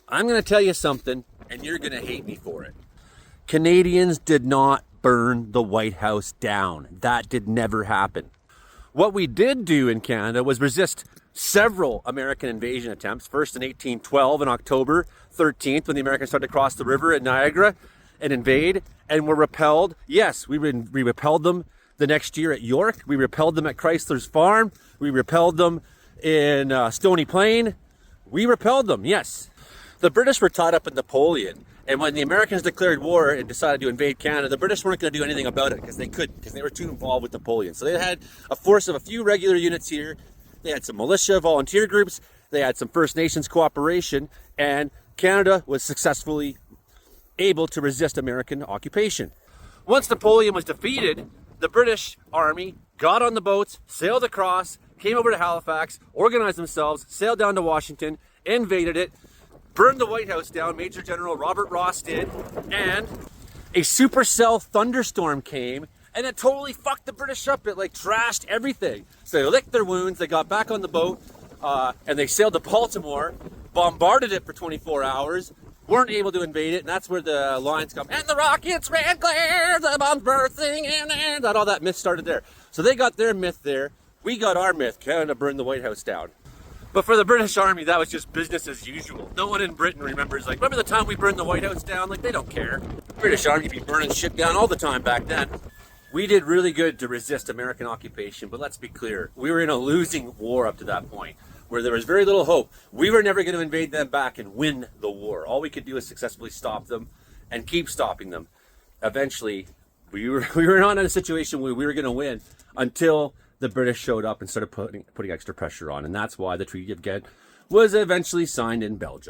I'm going to tell you something, and you're going to hate me for it. Canadians did not burn the White House down. That did never happen. What we did do in Canada was resist several American invasion attempts. First in 1812 on October 13th, when the Americans started to cross the river at Niagara and invade, and were repelled. Yes, we repelled them the next year at York. We repelled them at Chrysler's Farm. We repelled them in Stony Plain. We repelled them, yes. The British were tied up in Napoleon. And when the Americans declared war and decided to invade Canada, the British weren't going to do anything about it because they couldn't, because they were too involved with Napoleon. So they had a force of a few regular units here. They had some militia, volunteer groups. They had some First Nations cooperation. And Canada was successfully able to resist American occupation. Once Napoleon was defeated, the British Army got on the boats, sailed across, came over to Halifax, organized themselves, sailed down to Washington, invaded it, burned the White House down, Major General Robert Ross did, and a supercell thunderstorm came, and it totally fucked the British up. It trashed everything. So they licked their wounds, they got back on the boat, and they sailed to Baltimore, bombarded it for 24 hours, weren't able to invade it, and that's where the lines come, and the rockets ran clear, the bombs bursting in there, all that myth started there. So they got their myth there, we got our myth, Canada burned the White House down. But for the British Army, that was just business as usual. No one in Britain remembers, remember the time we burned the White House down? They don't care. The British Army be burning shit down all the time back then. We did really good to resist American occupation, but let's be clear. We were in a losing war up to that point, where there was very little hope. We were never going to invade them back and win the war. All we could do is successfully stop them and keep stopping them. Eventually, we were not in a situation where we were going to win until the British showed up and started putting extra pressure on. And that's why the Treaty of Ghent was eventually signed in Belgium.